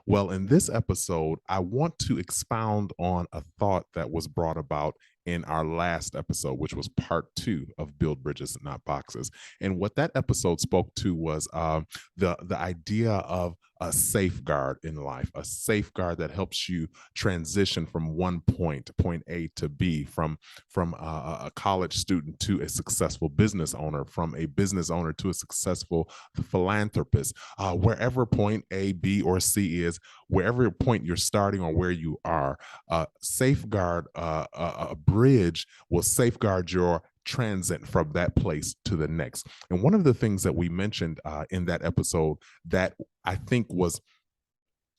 Well, in this episode, I want to expound on a thought that was brought about in our last episode, which was part 2 of Build Bridges, Not Boxes. And what that episode spoke to was the idea of a safeguard in life, a safeguard that helps you transition from one point A to B, from a college student to a successful business owner, from a business owner to a successful philanthropist. Wherever point A, B, or C is, wherever point you're starting or where you are, safeguard a bridge will safeguard your transit from that place to the next. And one of the things that we mentioned in that episode that I think was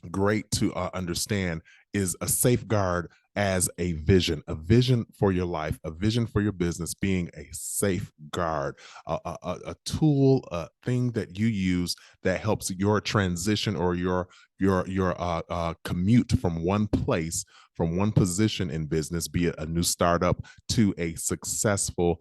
great to understand is a safeguard as a vision for your life, a vision for your business being a safeguard, a tool, a thing that you use that helps your transition or your commute from one place, from one position in business, be it a new startup to a successful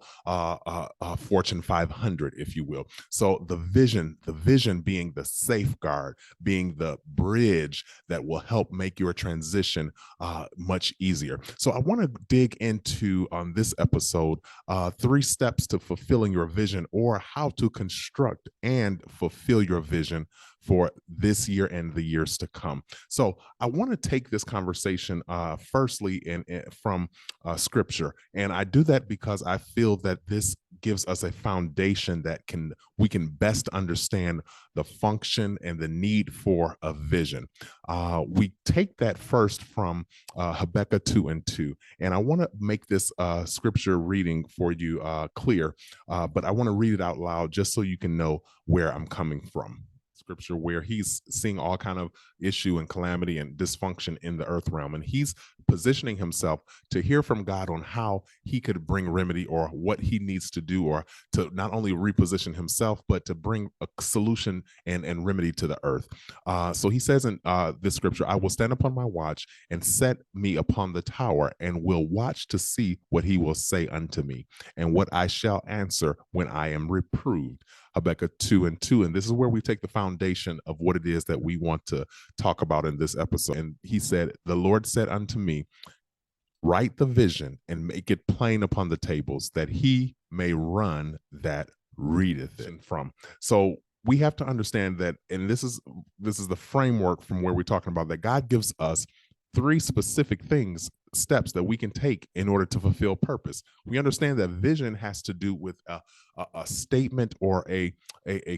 Fortune 500, if you will. So the vision being the safeguard, being the bridge that will help make your transition much easier. So I want to dig into on this episode 3 steps to fulfilling your vision, or how to construct and fulfill your vision for this year and the years to come. So I want to take this conversation firstly from scripture. And I do that because I feel that this gives us a foundation that we can best understand the function and the need for a vision. We take that first from Habakkuk 2:2. And I want to make this scripture reading for you clear, but I want to read it out loud just so you can know where I'm coming from. Scripture where he's seeing all kind of issue and calamity and dysfunction in the earth realm, and he's positioning himself to hear from God on how he could bring remedy, or what he needs to do, or to not only reposition himself but to bring a solution and remedy to the earth. So he says in this scripture, I will stand upon my watch and set me upon the tower, and will watch to see what he will say unto me, and what I shall answer when I am reproved. Habakkuk 2:2. And this is where we take the foundation of what it is that we want to talk about in this episode. And he said, the Lord said unto me, write the vision and make it plain upon the tables, that he may run that readeth it from. So we have to understand that, and this is the framework from where we're talking about, that God gives us 3 specific steps that we can take in order to fulfill purpose. We understand that vision has to do with a statement or a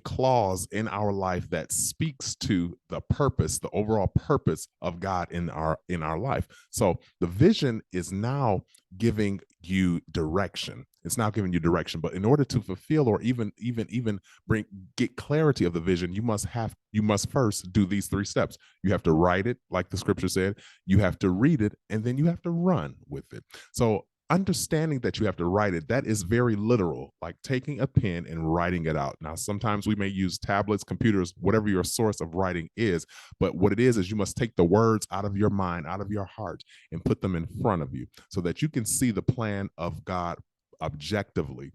clause in our life that speaks to the purpose, the overall purpose of God in our life. So the vision is now giving you direction. It's now giving you direction. But in order to fulfill, or even get clarity of the vision, you must first do these 3 steps. You have to write it, like the scripture said. You have to read it, and then you have to run with it. So understanding that you have to write it, that is very literal, like taking a pen and writing it out. Now, sometimes we may use tablets, computers, whatever your source of writing is, but what it is you must take the words out of your mind, out of your heart, and put them in front of you so that you can see the plan of God objectively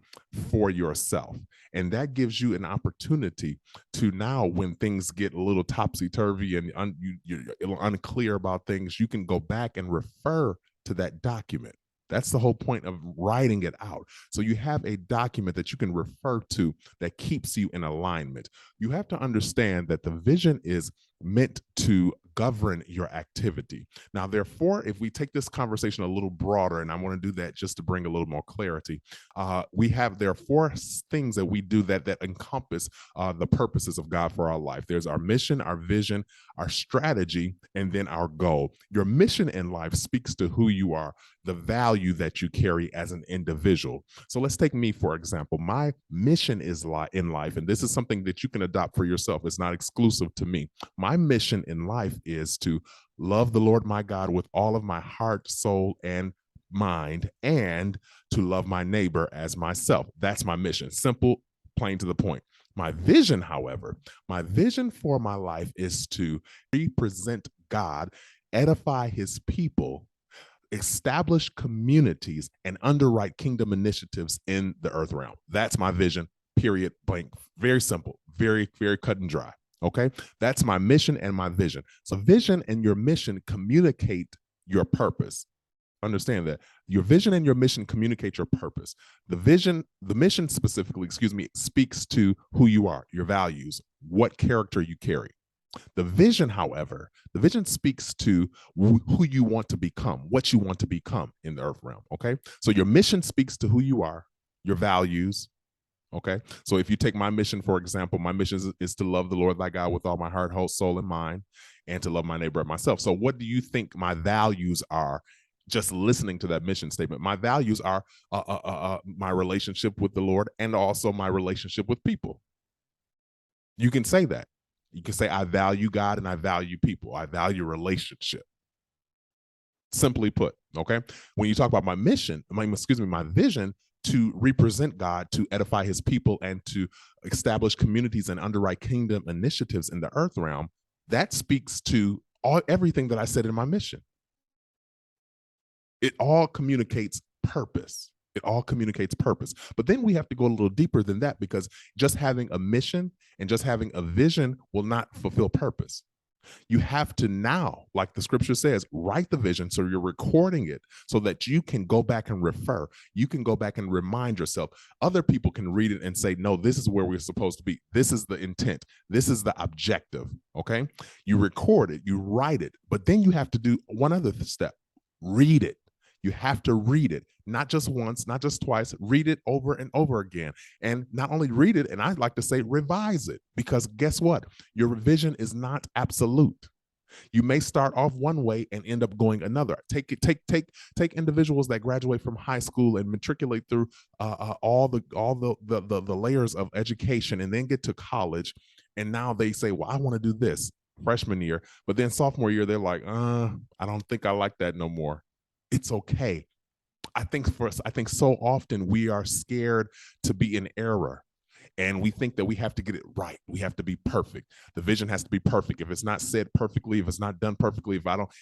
for yourself. And that gives you an opportunity to, now when things get a little topsy-turvy and you're unclear about things, you can go back and refer to that document. That's the whole point of writing it out. So you have a document that you can refer to that keeps you in alignment. You have to understand that the vision is meant to govern your activity. Now, therefore, if we take this conversation a little broader, and I want to do that just to bring a little more clarity, there are 4 things that we do that encompass the purposes of God for our life. There's our mission, our vision, our strategy, and then our goal. Your mission in life speaks to who you are, the value that you carry as an individual. So let's take me, for example. My mission is in life, and this is something that you can adopt for yourself. It's not exclusive to me. My mission in life is to love the Lord my God with all of my heart, soul, and mind, and to love my neighbor as myself. That's my mission. Simple, plain to the point. My vision, however, my vision for my life is to represent God, edify his people, establish communities, and underwrite kingdom initiatives in the earth realm. That's my vision, period, blank. Very simple, very, very cut and dry. Okay. That's my mission and my vision. So vision and your mission communicate your purpose. Understand that your vision and your mission communicate your purpose. The mission specifically, speaks to who you are, your values, what character you carry. The vision, however, the vision speaks to who you want to become, what you want to become in the earth realm. Okay. So your mission speaks to who you are, your values. Okay. So if you take my mission, for example, my mission is to love the Lord thy God with all my heart, whole soul, and mind, and to love my neighbor and myself. So what do you think my values are? Just listening to that mission statement, my values are my relationship with the Lord and also my relationship with people. You can say that. You can say, I value God and I value people. I value relationship. Simply put, okay? When you talk about my mission, my vision to represent God, to edify his people, and to establish communities and underwrite kingdom initiatives in the earth realm, that speaks to everything that I said in my mission. It all communicates purpose. It all communicates purpose. But then we have to go a little deeper than that, because just having a mission and just having a vision will not fulfill purpose. You have to now, like the scripture says, write the vision so you're recording it so that you can go back and refer. You can go back and remind yourself. Other people can read it and say, no, this is where we're supposed to be. This is the intent. This is the objective. Okay. You record it, you write it, but then you have to do one other step. Read it. You have to read it, not just once, not just twice, read it over and over again. And not only read it, and I like to say revise it, because guess what? Your revision is not absolute. You may start off one way and end up going another. Take individuals that graduate from high school and matriculate through all the layers of education and then get to college. And now they say, well, I want to do this freshman year, but then sophomore year, they're like, I don't think I like that no more. It's okay. I think so often we are scared to be in error, and we think that we have to get it right. We have to be perfect. The vision has to be perfect. If it's not said perfectly, if it's not done perfectly,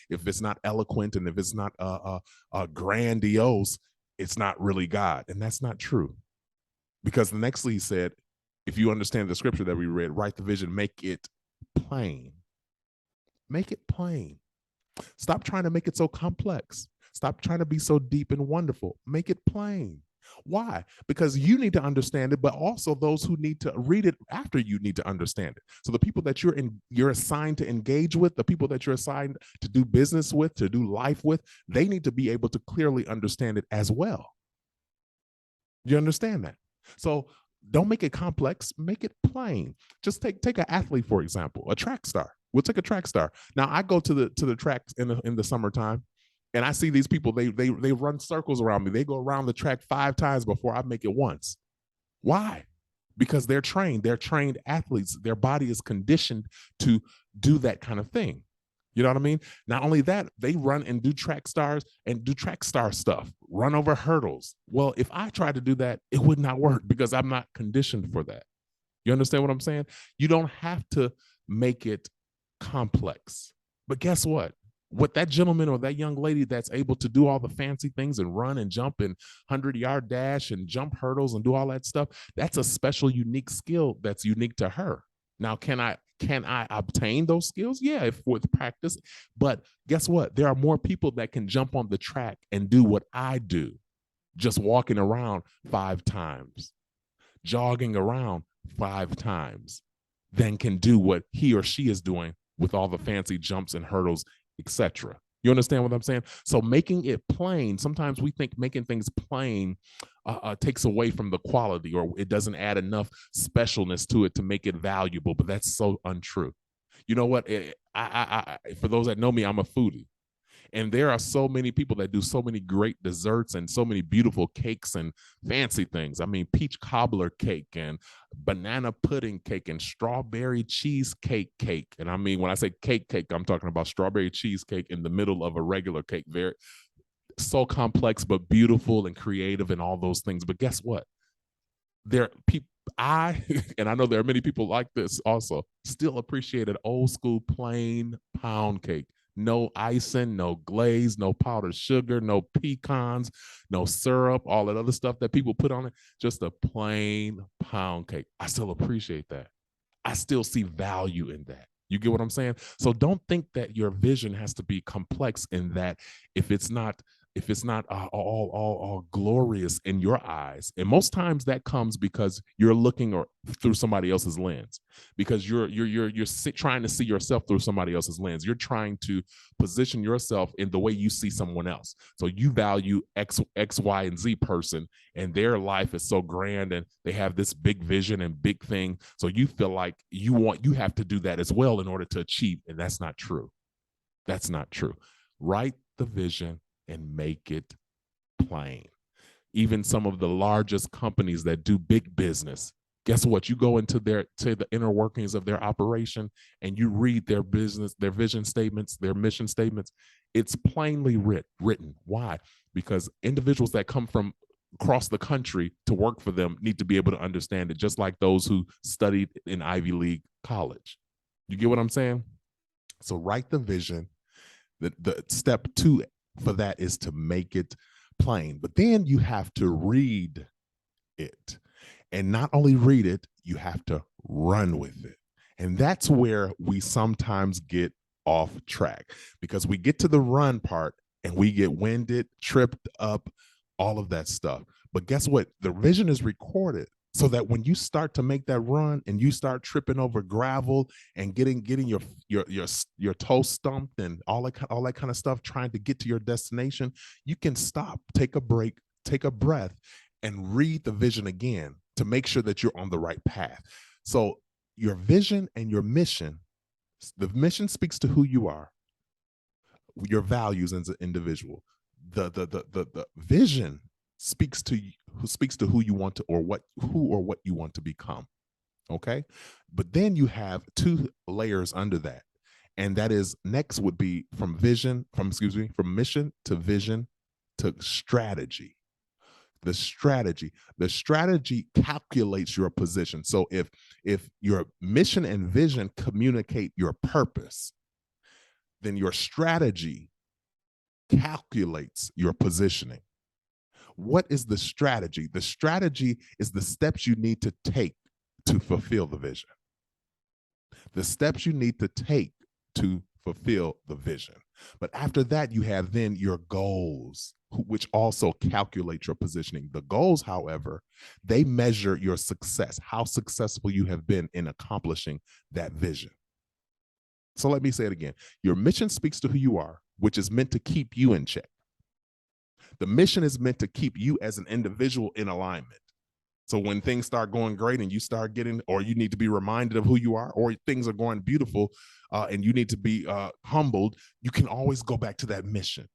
if it's not eloquent, and if it's not grandiose, it's not really God. And that's not true. Because the next he said, if you understand the scripture that we read, write the vision, make it plain. Make it plain. Stop trying to make it so complex. Stop trying to be so deep and wonderful. Make it plain. Why? Because you need to understand it, but also those who need to read it after you need to understand it. So the people that you're assigned to engage with, the people that you're assigned to do business with, to do life with, they need to be able to clearly understand it as well. You understand that? So don't make it complex. Make it plain. Just take an athlete, for example, a track star. We'll take a track star. Now I go to the tracks in the summertime, and I see these people, they run circles around me. They go around the track 5 times before I make it once. Why? Because they're trained athletes. Their body is conditioned to do that kind of thing. You know what I mean? Not only that, they run and do track star stuff, run over hurdles. Well, if I tried to do that, it would not work because I'm not conditioned for that. You understand what I'm saying? You don't have to make it complex. But guess what? What that gentleman or that young lady that's able to do all the fancy things and run and jump and 100-yard dash and jump hurdles and do all that stuff, that's a special, unique skill that's unique to her. Now, can I obtain those skills? Yeah, with practice. But guess what? There are more people that can jump on the track and do what I do, just walking around 5 times, jogging around 5 times, than can do what he or she is doing with all the fancy jumps and hurdles, etc. You understand what I'm saying? So making it plain, sometimes we think making things plain takes away from the quality, or it doesn't add enough specialness to it to make it valuable, but that's so untrue. You know what? For those that know me, I'm a foodie. And there are so many people that do so many great desserts and so many beautiful cakes and fancy things. I mean, peach cobbler cake and banana pudding cake and strawberry cheesecake cake. And I mean, when I say cake, I'm talking about strawberry cheesecake in the middle of a regular cake. Very so complex, but beautiful and creative and all those things. But guess what? And I know there are many people like this also, still appreciate an old school plain pound cake. No icing, no glaze, no powdered sugar, no pecans, no syrup, all that other stuff that people put on it. Just a plain pound cake. I still appreciate that. I still see value in that. You get what I'm saying? So don't think that your vision has to be complex in that if it's not all glorious in your eyes. And most times that comes because you're looking or through somebody else's lens, because you're trying to see yourself through somebody else's lens. You're trying to position yourself in the way you see someone else. So you value X, Y, and Z person, and their life is so grand and they have this big vision and big thing. So you feel like you have to do that as well in order to achieve. And that's not true. That's not true. Write the vision and make it plain. Even some of the largest companies that do big business, guess what? You go into the inner workings of their operation and you read their business, their vision statements, their mission statements. It's plainly written. Why? Because individuals that come from across the country to work for them need to be able to understand it, just like those who studied in Ivy League college. You get what I'm saying? So write the vision. The step 2 for that is to make it plain. But then you have to read it. And not only read it, you have to run with it. And that's where we sometimes get off track, because we get to the run part and we get winded, tripped up, all of that stuff. But guess what? The vision is recorded so that when you start to make that run and you start tripping over gravel and getting your toe stumped and all that kind of stuff, trying to get to your destination, you can stop, take a break, take a breath, and read the vision again to make sure that you're on the right path. So your vision and your mission, the mission speaks to who you are, your values as an individual. The vision speaks to who you want to, or what you want to become. Okay. But then you have 2 layers under that. And that is, next would be from mission to vision to strategy. The strategy calculates your position. So if your mission and vision communicate your purpose, then your strategy calculates your positioning. What is the strategy? The strategy is the steps you need to take to fulfill the vision. The steps you need to take to fulfill the vision. But after that, you have then your goals, which also calculate your positioning. The goals, however, they measure your success, how successful you have been in accomplishing that vision. So let me say it again. Your mission speaks to who you are, which is meant to keep you in check. The mission is meant to keep you as an individual in alignment. So when things start going great and you start getting, or you need to be reminded of who you are, or things are going beautiful and you need to be humbled, you can always go back to that mission.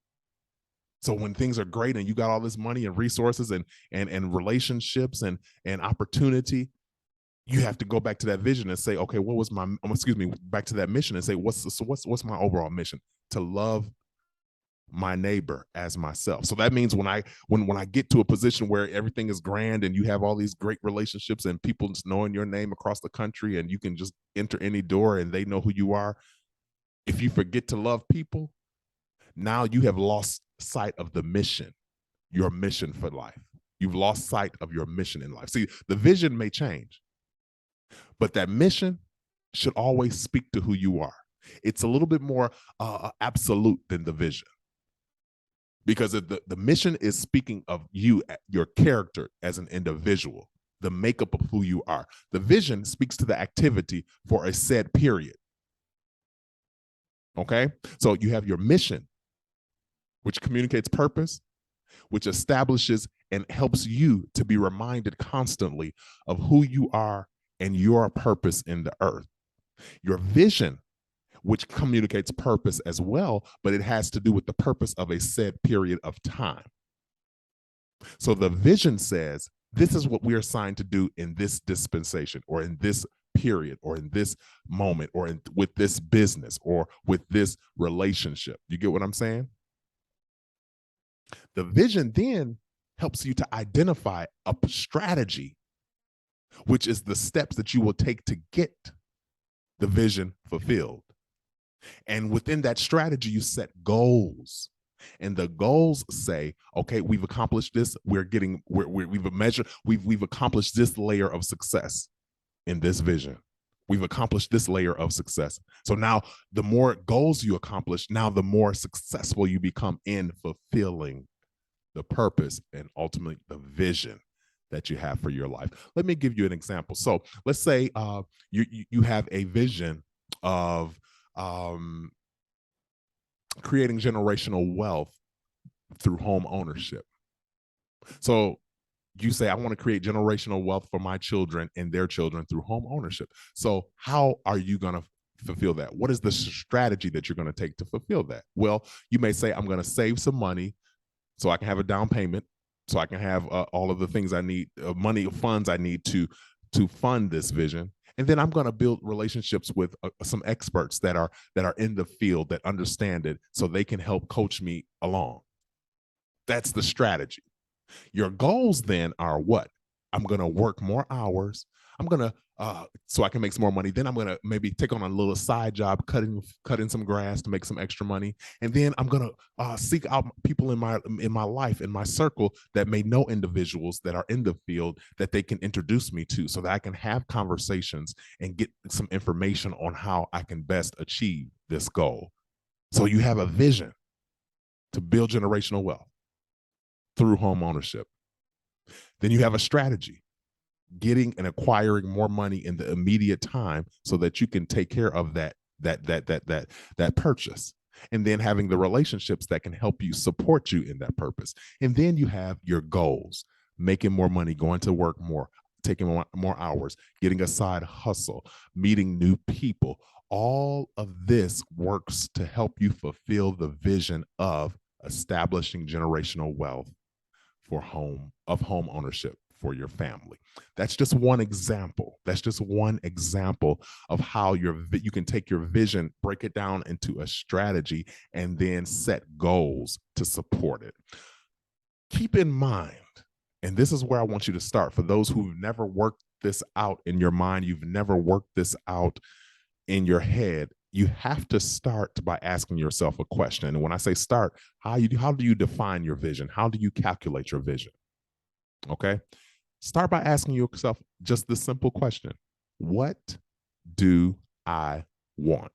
So when things are great and you got all this money and resources and relationships and opportunity, you have to go back to that vision and say, okay, what was my, back to that mission and say, what's my overall mission? To love my neighbor as myself. So that means when I get to a position where everything is grand and you have all these great relationships and people just knowing your name across the country and you can just enter any door and they know who you are, if you forget to love people, now you have lost sight of the mission, your mission for life. You've lost sight of your mission in life. See, the vision may change, but that mission should always speak to who you are. It's a little bit more absolute than the vision, because the mission is speaking of you, your character as an individual, the makeup of who you are. The vision speaks to the activity for a said period. Okay? So you have your mission, which communicates purpose, which establishes and helps you to be reminded constantly of who you are and your purpose in the earth. Your vision, which communicates purpose as well, but it has to do with the purpose of a said period of time. So the vision says, this is what we're assigned to do in this dispensation, or in this period, or in this moment, or with this business, or with this relationship. You get what I'm saying? The vision then helps you to identify a strategy, which is the steps that you will take to get the vision fulfilled. And within that strategy, you set goals. And the goals say, okay, we've accomplished this. We've accomplished this layer of success in this vision. We've accomplished this layer of success. So now the more goals you accomplish, now the more successful you become in fulfilling the purpose and ultimately the vision that you have for your life. Let me give you an example. So let's say you have a vision of creating generational wealth through home ownership. So you say, I want to create generational wealth for my children and their children through home ownership. So how are you going to fulfill that? What is the strategy that you're going to take to fulfill that? Well, you may say, I'm going to save some money so I can have a down payment, so I can have all of the things I need, funds I need to fund this vision. And then I'm going to build relationships with some experts that are in the field, that understand it, so they can help coach me along. That's the strategy. Your goals then are what? I'm going to work more hours. I'm going to, so I can make some more money. Then I'm going to maybe take on a little side job, cutting some grass to make some extra money. And then I'm going to seek out people in my life, in my circle, that may know individuals that are in the field that they can introduce me to, so that I can have conversations and get some information on how I can best achieve this goal. So you have a vision to build generational wealth through home ownership. Then you have a strategy, getting and acquiring more money in the immediate time so that you can take care of that purchase. And then having the relationships that can help you, support you in that purpose. And then you have your goals, making more money, going to work more, taking more hours, getting a side hustle, meeting new people. All of this works to help you fulfill the vision of establishing generational wealth for home ownership for your family. That's just one example. That's just one example of how you can take your vision, break it down into a strategy, and then set goals to support it. Keep in mind, and this is where I want you to start, for those who've never worked this out in your mind, you've never worked this out in your head, you have to start by asking yourself a question. And when I say start, how do you define your vision? How do you calculate your vision? Okay. Start by asking yourself just this simple question: what do I want?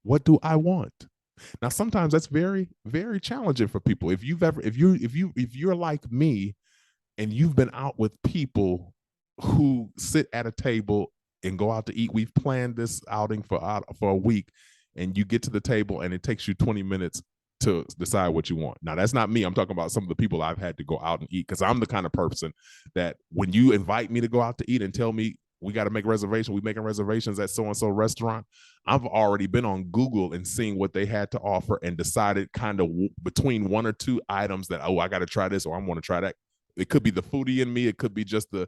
What do I want? Now, sometimes that's very, very challenging for people. If you're like me and you've been out with people who sit at a table and go out to eat, we've planned this outing for a week, and you get to the table and it takes you 20 minutes to decide what you want. Now, that's not me. I'm talking about some of the people I've had to go out and eat, because I'm the kind of person that when you invite me to go out to eat and tell me we got to make reservations, we're making reservations at so-and-so restaurant, I've already been on Google and seeing what they had to offer and decided kind of between one or two items that, I got to try this, or I want to try that. It could be the foodie in me. It could be just the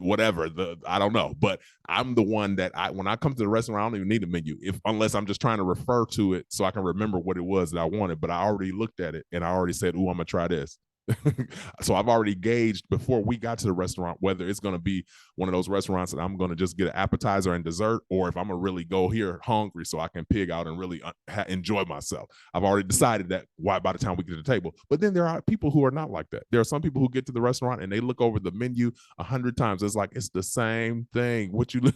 whatever, I don't know. But I'm the one that when I come to the restaurant, I don't even need a menu, unless I'm just trying to refer to it so I can remember what it was that I wanted. But I already looked at it and I already said, ooh, I'm gonna try this. So I've already gauged before we got to the restaurant whether it's going to be one of those restaurants that I'm going to just get an appetizer and dessert, or if I'm going to really go here hungry so I can pig out and really enjoy myself. I've already decided that by the time we get to the table. But then there are people who are not like that. There are some people who get to the restaurant and they look over the menu 100 times. It's like, it's the same thing. What you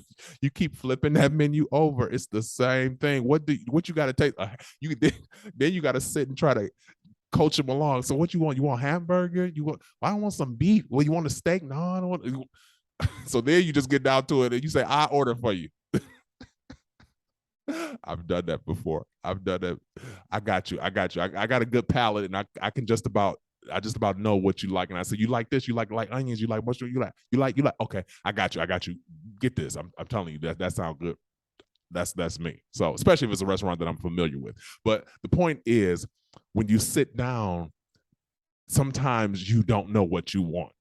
keep flipping that menu over. It's the same thing. What you got to take? Then you got to sit and try to coach them along. So what you want? You want hamburger? I don't want some beef. Well, you want a steak? No, I don't want. So then you just get down to it and you say, I order for you. I've done that before. I've done that. I got you. I got a good palate, and I can just about know what you like. And I say, you like this? You like onions? You like mushroom? You like? Okay, I got you. Get this. I'm telling you that sounds good. That's me. So especially if it's a restaurant that I'm familiar with. But the point is, when you sit down, sometimes you don't know what you want.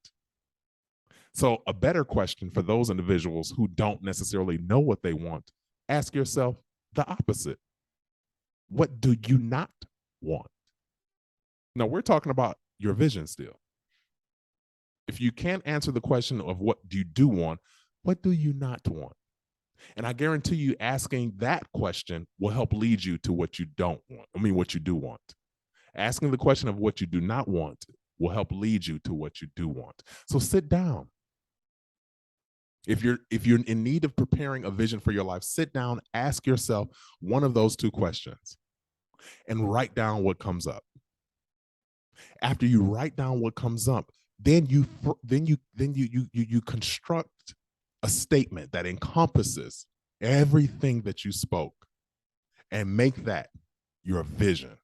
So a better question for those individuals who don't necessarily know what they want, ask yourself the opposite. What do you not want? Now, we're talking about your vision still. If you can't answer the question of what do you do want, what do you not want? And I guarantee you, asking that question will help lead you to what you don't want. What you do want. Asking the question of what you do not want will help lead you to what you do want. So sit down. If you're in need of preparing a vision for your life, sit down, ask yourself one of those two questions and write down what comes up. After you write down what comes up, then you construct a statement that encompasses everything that you spoke and make that your vision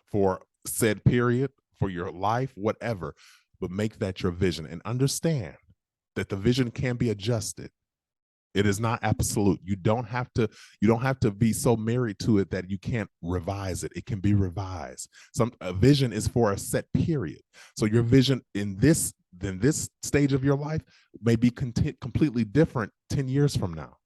for said period, for your life, whatever, but make that your vision and understand that the vision can be adjusted. It is not absolute. You don't have to be so married to it that you can't revise it. It can be revised. A vision is for a set period. So your vision in this stage of your life may be completely different 10 years from now.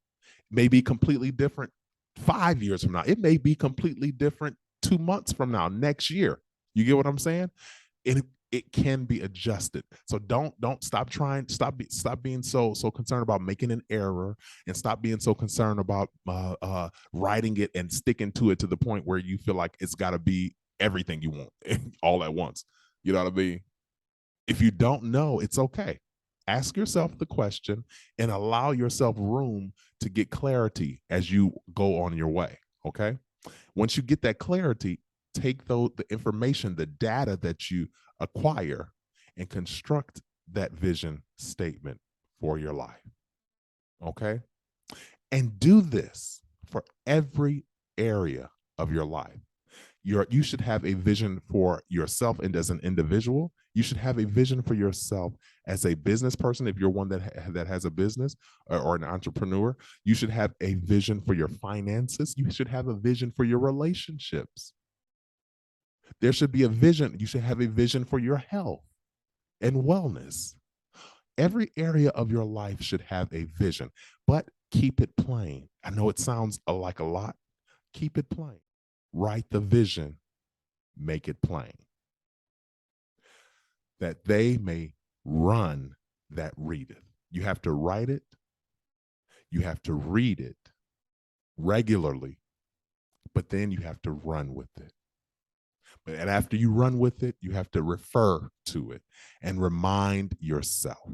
May be completely different 5 years from now. It may be completely different 2 months from now, next year. You get what I'm saying? It can be adjusted. So don't stop being so concerned about making an error, and stop being so concerned about writing it and sticking to it to the point where you feel like it's got to be everything you want all at once. You know what I mean? If you don't know, it's okay. Ask yourself the question and allow yourself room to get clarity as you go on your way. Okay. Once you get that clarity, take the information, the data that you acquire, and construct that vision statement for your life. Okay? And do this for every area of your life. You should have a vision for yourself and as an individual. You should have a vision for yourself as a business person. If you're one that has a business or an entrepreneur, you should have a vision for your finances. You should have a vision for your relationships. There should be a vision. You should have a vision for your health and wellness. Every area of your life should have a vision, but keep it plain. I know it sounds like a lot. Keep it plain. Write the vision, make it plain, that they may run that readeth. You have to write it. You have to read it regularly, but then you have to run with it. And after you run with it, you have to refer to it and remind yourself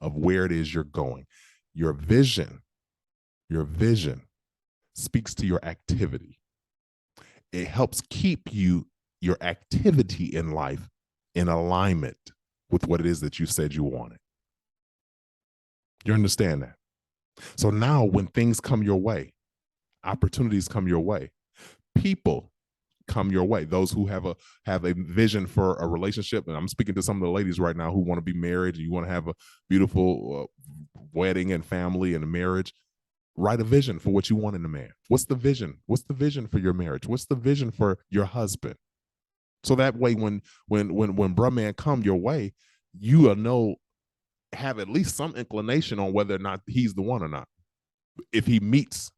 of where it is you're going. Your vision speaks to your activity. It helps keep your activity in life in alignment with what it is that you said you wanted. You understand that? So now when things come your way, opportunities come your way, people come your way, those who have a vision for a relationship, and I'm speaking to some of the ladies right now who want to be married, and you want to have a beautiful wedding and family and a marriage. Write a vision for what you want in a man. What's the vision? What's the vision for your marriage? What's the vision for your husband? So that way, when bruh man come your way, you will have at least some inclination on whether or not he's the one or not. If he meets,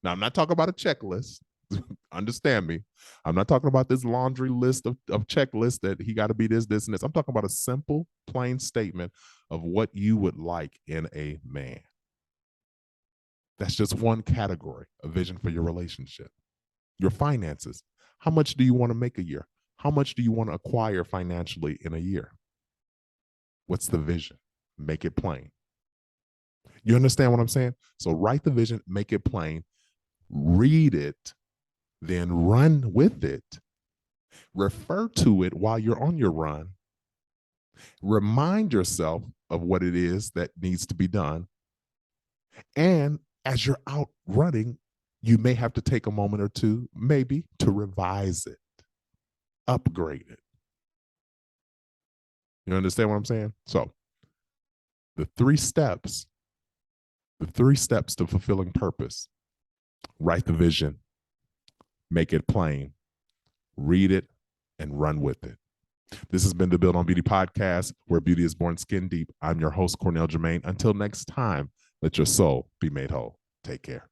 now I'm not talking about a checklist. Understand me. I'm not talking about this laundry list of checklists that he got to be this, and this. I'm talking about a simple, plain statement of what you would like in a man. That's just one category, a vision for your relationship. Your finances. How much do you want to make a year? How much do you want to acquire financially in a year? What's the vision? Make it plain. You understand what I'm saying? So write the vision, make it plain, read it, then run with it. Refer to it while you're on your run. Remind yourself of what it is that needs to be done. And as you're out running, you may have to take a moment or two, maybe, to revise it, upgrade it. You understand what I'm saying? So the three steps to fulfilling purpose: write the vision, make it plain, read it, and run with it. This has been the Build on Beauty podcast, where beauty is born skin deep. I'm your host, Cornell Jermaine. Until next time, let your soul be made whole. Take care.